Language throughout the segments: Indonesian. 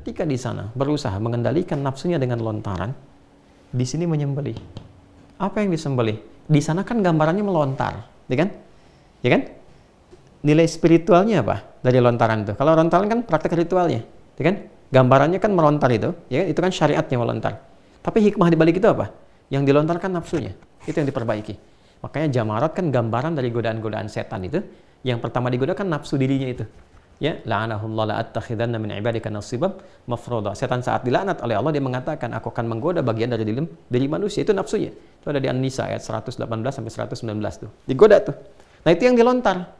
ketika di sana berusaha mengendalikan nafsunya dengan lontaran, di sini menyembelih. Apa yang disembelih? Di sana kan gambarannya melontar, ya kan? Ya kan? Nilai spiritualnya apa dari lontaran itu? Kalau lontaran kan praktek ritualnya, ya kan? Gambarannya kan melontar itu, ya kan? Itu kan syariatnya melontar. Tapi hikmah di balik itu apa? Yang dilontarkan nafsunya, itu yang diperbaiki. Makanya jamarat kan gambaran dari godaan-godaan setan itu. Yang pertama digoda kan nafsu dirinya itu. Ya, la'anahullah la'attakhidanna min ibadika nasiban mafruḍa. Setan saat dilaknat oleh Allah dia mengatakan, aku akan menggoda bagian dari diri manusia, itu nafsunya. Itu ada di An-Nisa ayat 118 sampai 119 tuh. Digoda tuh. Nah, itu yang dilontar.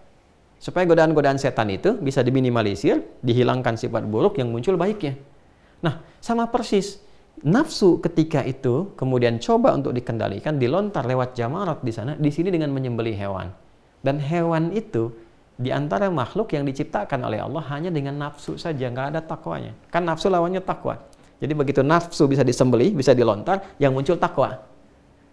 Supaya godaan-godaan setan itu bisa diminimalisir, dihilangkan sifat buruk yang muncul baiknya. Nah, sama persis. Nafsu ketika itu kemudian coba untuk dikendalikan, dilontar lewat jamarat di sana, di sini dengan menyembelih hewan. Dan hewan itu di antara makhluk yang diciptakan oleh Allah hanya dengan nafsu saja, nggak ada takwanya. Kan nafsu lawannya takwa. Jadi begitu nafsu bisa disembelih, bisa dilontar, yang muncul takwa.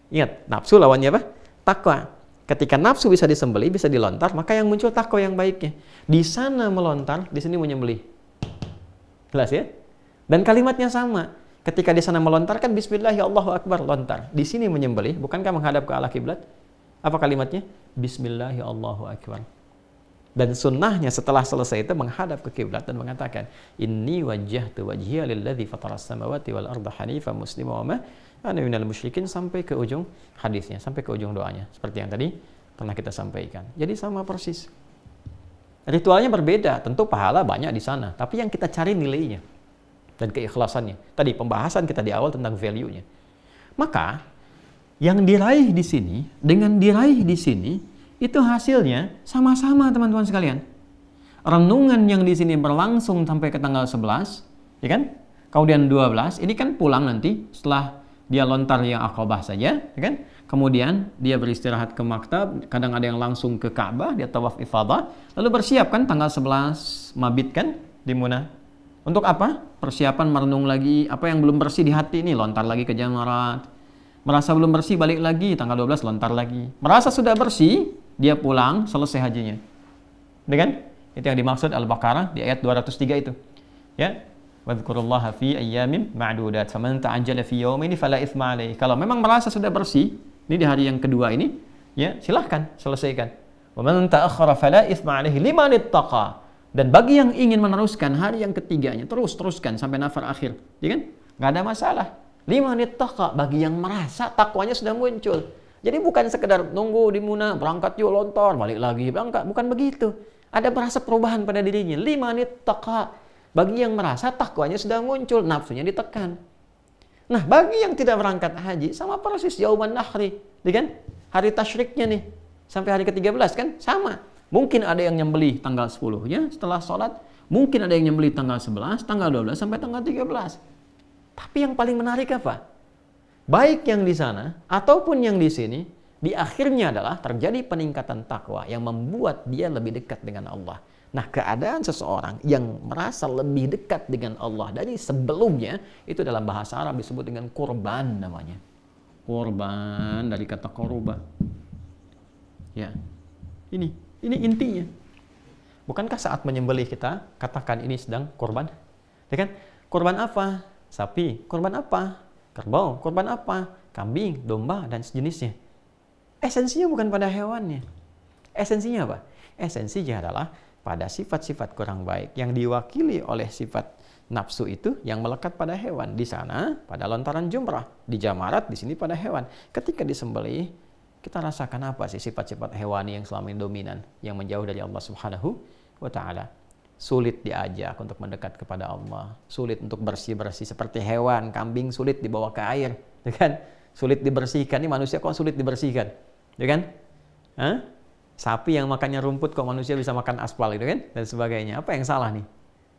Ingat, nafsu lawannya apa? Takwa. Ketika nafsu bisa disembelih, bisa dilontar, maka yang muncul takwa yang baiknya. Di sana melontar, di sini menyembelih. Jelas ya? Dan kalimatnya sama. Ketika di sana melontarkan bismillah ya Allahu akbar, lontar. Di sini menyembelih, bukankah menghadap ke arah kiblat? Apa kalimatnya? Bismillah ya Allahu akbar. Dan sunnahnya setelah selesai itu menghadap ke kiblat dan mengatakan, inni wajjahtu wajhiya lilladzi fataras samawati wal arda hanifan muslima wa ma ana minal musyrikin, sampai ke ujung hadisnya, sampai ke ujung doanya. Seperti yang tadi pernah kita sampaikan. Jadi sama persis. Ritualnya berbeda, tentu pahala banyak di sana, tapi yang kita cari nilainya dan keikhlasannya. Tadi pembahasan kita di awal tentang value-nya. Maka yang diraih di sini dengan diraih di sini itu hasilnya sama-sama teman-teman sekalian. Renungan yang di sini berlangsung sampai ke tanggal 11, ya kan? Kemudian 12, ini kan pulang nanti setelah dia lontar yang Aqabah saja, ya kan? Kemudian dia beristirahat ke maktab, kadang ada yang langsung ke Ka'bah, dia tawaf ifadah, lalu bersiap kan tanggal 11 mabit kan di Munah. Untuk apa? Persiapan merenung lagi, apa yang belum bersih di hati ini, lontar lagi ke jamarat. Merasa belum bersih, balik lagi, tanggal 12 lontar lagi. Merasa sudah bersih, dia pulang, selesai hajinya. Dengan? Itu yang dimaksud Al-Baqarah di ayat 203 itu. Ya. Wadhkurullaha fi ayyamin ma'dudat. Faman ta'ajjala fi yawmin fala itsma alaihi. Kalau memang merasa sudah bersih, ini di hari yang kedua ini, ya, silahkan selesaikan. Wa man ta'akhkhara fala itsma alaihi liman ittaqa. Dan bagi yang ingin meneruskan hari yang ketiganya, teruskan sampai nafar akhir, ya kan? Nggak ada masalah. Liman ittaqa, bagi yang merasa takwanya sudah muncul. Jadi bukan sekedar nunggu di Munah, berangkat yuk lontar, balik lagi berangkat, bukan begitu. Ada merasa perubahan pada dirinya. Liman ittaqa, bagi yang merasa takwanya sudah muncul, nafsunya ditekan. Nah, bagi yang tidak berangkat haji, sama persis yauman nahri, ya kan? Hari tasyriknya nih, sampai hari ke-13 kan, sama. Mungkin ada yang nyembelih tanggal 10-nya setelah sholat, mungkin ada yang nyembelih tanggal 11, tanggal 12 sampai tanggal 13. Tapi yang paling menarik apa? Baik yang di sana ataupun yang di sini, di akhirnya adalah terjadi peningkatan takwa yang membuat dia lebih dekat dengan Allah. Nah, keadaan seseorang yang merasa lebih dekat dengan Allah dari sebelumnya, itu dalam bahasa Arab disebut dengan kurban namanya. Kurban dari kata koruba. Ya, ini intinya. Bukankah saat menyembelih kita katakan ini sedang kurban? Ya kan? Kurban apa? Sapi. Kurban apa? Kerbau. Kurban apa? Kambing, domba, dan sejenisnya. Esensinya bukan pada hewannya. Esensinya apa? Esensinya adalah pada sifat-sifat kurang baik yang diwakili oleh sifat nafsu itu yang melekat pada hewan. Di sana pada lontaran jumrah, di jamarat, di sini pada hewan. Ketika disembelih, kita rasakan apa sih sifat-sifat hewani yang selama ini dominan, yang menjauh dari Allah Subhanahu wa Ta'ala. Sulit diajak untuk mendekat kepada Allah, sulit untuk bersih-bersih seperti hewan. Kambing sulit dibawa ke air, ya kan? Sulit dibersihkan. Ini manusia kok sulit dibersihkan, ya kan? Hah? Sapi yang makannya rumput kok manusia bisa makan aspal, gitu kan? Dan sebagainya. Apa yang salah nih?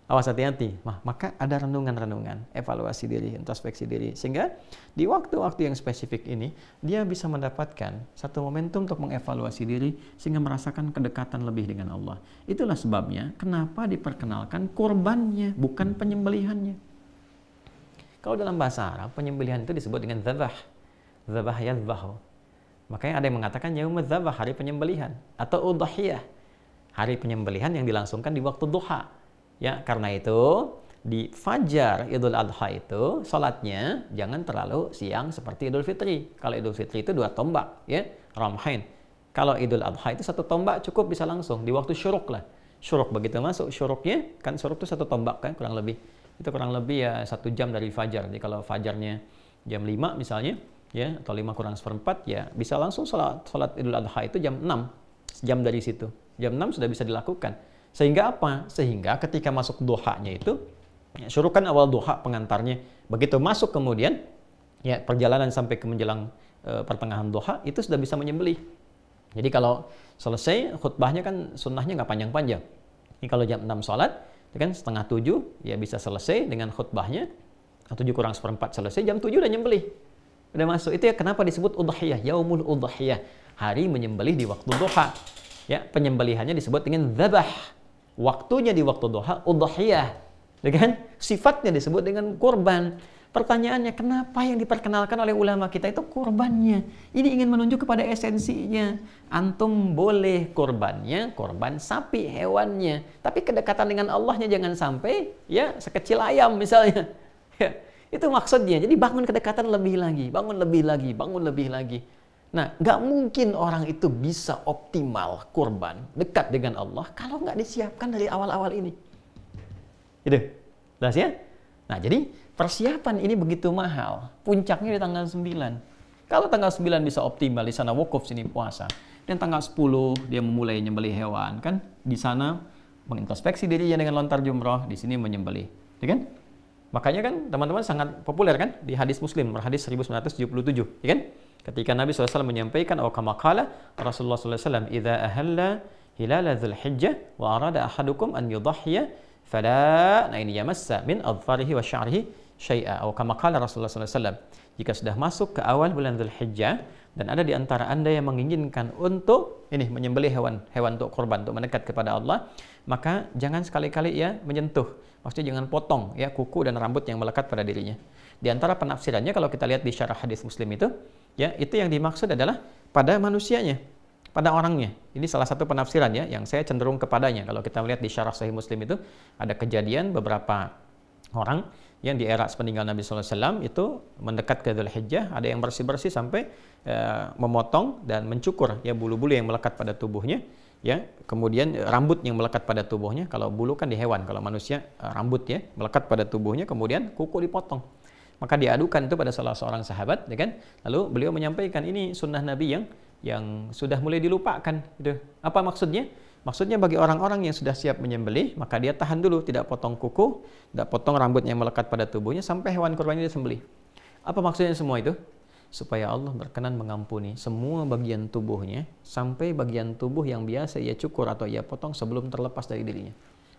Awas, hati-hati. Maka ada renungan-renungan, evaluasi diri, introspeksi diri. Sehingga di waktu-waktu yang spesifik ini, dia bisa mendapatkan satu momentum untuk mengevaluasi diri, sehingga merasakan kedekatan lebih dengan Allah. Itulah sebabnya kenapa diperkenalkan kurbannya, bukan penyembelihannya. Kalau dalam bahasa Arab, penyembelihan itu disebut dengan dzabah. Dzabah yadzbahu. Makanya ada yang mengatakan yaumul dzabah, hari penyembelihan. Atau udhiyah, hari penyembelihan yang dilangsungkan di waktu duha. Ya, karena itu di Fajar Idul Adha itu sholatnya jangan terlalu siang seperti Idul Fitri. Kalau Idul Fitri itu 2 tombak, ya, ramhain. Kalau Idul Adha itu 1 tombak cukup, bisa langsung di waktu syuruk lah. Syuruk, begitu masuk syuruknya, kan syuruk itu 1 tombak kan kurang lebih. Itu kurang lebih ya 1 jam dari fajar. Jadi kalau fajarnya jam 5 misalnya, ya, atau 5 kurang seperempat, ya bisa langsung sholat Idul Adha itu jam 6. Jam dari situ. Jam 6 sudah bisa dilakukan. Sehingga apa? Sehingga ketika masuk duhanya itu, ya, syuruk kan awal duha pengantarnya. Begitu masuk kemudian, ya, perjalanan sampai ke menjelang pertengahan duha itu sudah bisa menyembelih. Jadi kalau selesai khutbahnya kan sunnahnya nggak panjang-panjang. Ini kalau jam 6 sholat, itu kan setengah 7, ya bisa selesai dengan khutbahnya. 7 kurang seperempat selesai, jam 7 udah nyembelih. Udah masuk. Itu ya kenapa disebut udhiyah, yaumul udhiyah. Hari menyembelih di waktu duha. Ya, penyembelihannya disebut dengan dzabah. Waktunya di waktu duha, udhiyah. Ya kan? Sifatnya disebut dengan kurban. Pertanyaannya, kenapa yang diperkenalkan oleh ulama kita itu kurbannya? Ini ingin menunjuk kepada esensinya. Antum boleh kurbannya, korban sapi, hewannya. Tapi kedekatan dengan Allahnya jangan sampai, ya, sekecil ayam misalnya. Ya, itu maksudnya. Jadi bangun kedekatan lebih lagi, bangun lebih lagi, bangun lebih lagi. Nah, nggak mungkin orang itu bisa optimal kurban, dekat dengan Allah, kalau nggak disiapkan dari awal-awal ini. Gitu. Jelas ya? Nah, jadi persiapan ini begitu mahal. Puncaknya di tanggal 9. Kalau tanggal 9 bisa optimal, di sana wukuf, sini puasa. Dan tanggal 10 dia memulai menyembelih hewan, kan? Di sana mengintrospeksi dirinya dengan lontar jumroh, di sini menyembelih. Ya kan? Makanya kan teman-teman sangat populer kan di hadis Muslim, hadis 1977, ya kan? Ketika Nabi SAW menyampaikan, atau kama qala Rasulullah SAW, "Idza ahalla hilal dzulhijjah wa arada ahadukum an yudhhiya fala yamassa min adfarihi wa sya'rihi syai'a." Atau kama qala Rasulullah SAW, jika sudah masuk ke awal bulan Dzulhijjah dan ada di antara Anda yang menginginkan untuk menyembelih hewan untuk korban, untuk mendekat kepada Allah, maka jangan sekali-kali ya menyentuh. Maksudnya jangan potong ya kuku dan rambut yang melekat pada dirinya. Di antara penafsirannya kalau kita lihat di syarah hadis Muslim itu, ya, itu yang dimaksud adalah pada manusianya, pada orangnya. Ini salah satu penafsiran ya yang saya cenderung kepadanya. Kalau kita melihat di syarah Sahih Muslim itu ada kejadian beberapa orang yang di era sepeninggal Nabi SAW itu mendekat ke Dzulhijjah, ada yang bersih-bersih sampai memotong dan mencukur ya bulu-bulu yang melekat pada tubuhnya, ya, kemudian rambut yang melekat pada tubuhnya. Kalau bulu kan di hewan, kalau manusia rambut ya melekat pada tubuhnya, kemudian kuku dipotong. Maka diadukan itu pada salah seorang sahabat, ya kan? Lalu beliau menyampaikan ini sunnah Nabi yang sudah mulai dilupakan. Gitu. Apa maksudnya? Maksudnya bagi orang-orang yang sudah siap menyembelih, maka dia tahan dulu, tidak potong kuku, tidak potong rambut yang melekat pada tubuhnya sampai hewan kurbannya disembelih. Apa maksudnya semua itu? Supaya Allah berkenan mengampuni semua bagian tubuhnya sampai bagian tubuh yang biasa ia cukur atau ia potong sebelum terlepas dari dirinya.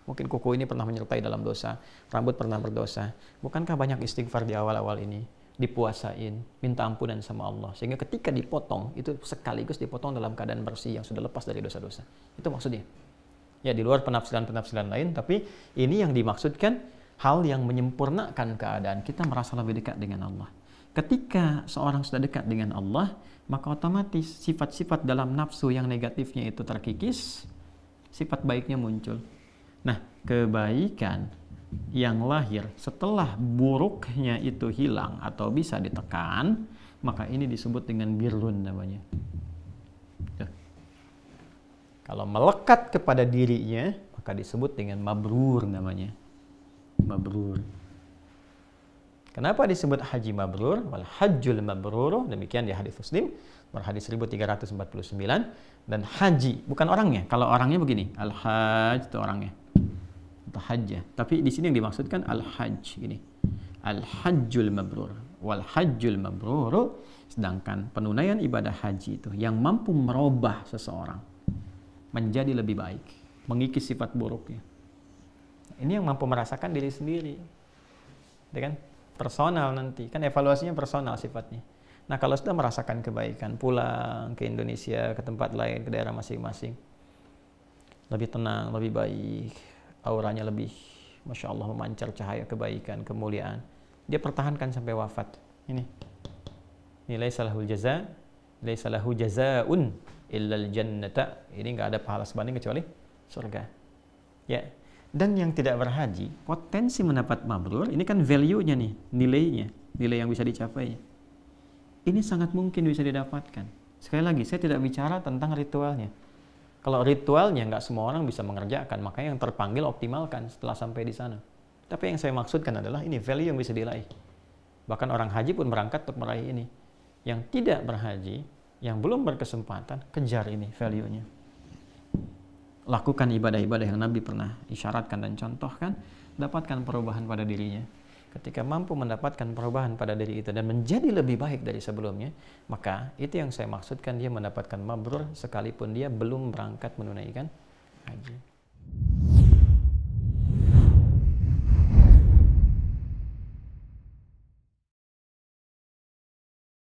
Mungkin kuku ini pernah menyertai dalam dosa, rambut pernah berdosa. Bukankah banyak istighfar di awal-awal ini? Dipuasain, minta ampunan sama Allah. Sehingga ketika dipotong, itu sekaligus dipotong dalam keadaan bersih yang sudah lepas dari dosa-dosa. Itu maksudnya. Ya, di luar penafsiran-penafsiran lain, tapi ini yang dimaksudkan hal yang menyempurnakan keadaan kita merasa lebih dekat dengan Allah. Ketika seorang sudah dekat dengan Allah, maka otomatis sifat-sifat dalam nafsu yang negatifnya itu terkikis, sifat baiknya muncul. Nah, kebaikan yang lahir setelah buruknya itu hilang atau bisa ditekan, maka ini disebut dengan birrun namanya. Kalau melekat kepada dirinya, maka disebut dengan mabrur namanya. Mabrur. Kenapa disebut haji mabrur? Wal hajjul mabrur, demikian di hadis Muslim, hadis 1349. Dan haji, bukan orangnya. Kalau orangnya begini, al-hajj itu orangnya. Hajjah. Tapi di sini yang dimaksudkan al-hajj ini. Al-hajjul mabrur. Wal hajjul mabrur, sedangkan penunaian ibadah haji itu yang mampu merubah seseorang menjadi lebih baik, mengikis sifat buruknya. Ini yang mampu merasakan diri sendiri. Ya kan? Personal nanti, kan evaluasinya personal sifatnya. Nah, kalau sudah merasakan kebaikan, pulang ke Indonesia, ke tempat lain, ke daerah masing-masing, lebih tenang, lebih baik, auranya lebih, Masya Allah, memancar cahaya kebaikan, kemuliaan. Dia pertahankan sampai wafat. Ini nilai salahul jaza, nilai salahu jazaun illal jannata. Ini nggak ada pahala sebanding kecuali surga. Ya, Dan yang tidak berhaji, potensi mendapat mabrur, ini kan value-nya nih, nilainya, nilai yang bisa dicapai. Ini sangat mungkin bisa didapatkan. Sekali lagi, saya tidak bicara tentang ritualnya. Kalau ritualnya nggak semua orang bisa mengerjakan, makanya yang terpanggil optimalkan setelah sampai di sana. Tapi yang saya maksudkan adalah ini value yang bisa diraih. Bahkan orang haji pun berangkat untuk meraih ini. Yang tidak berhaji, yang belum berkesempatan, kejar ini value-nya. Lakukan ibadah-ibadah yang Nabi pernah isyaratkan dan contohkan, dapatkan perubahan pada dirinya. Ketika mampu mendapatkan perubahan pada diri itu dan menjadi lebih baik dari sebelumnya, maka itu yang saya maksudkan dia mendapatkan mabrur sekalipun dia belum berangkat menunaikan haji.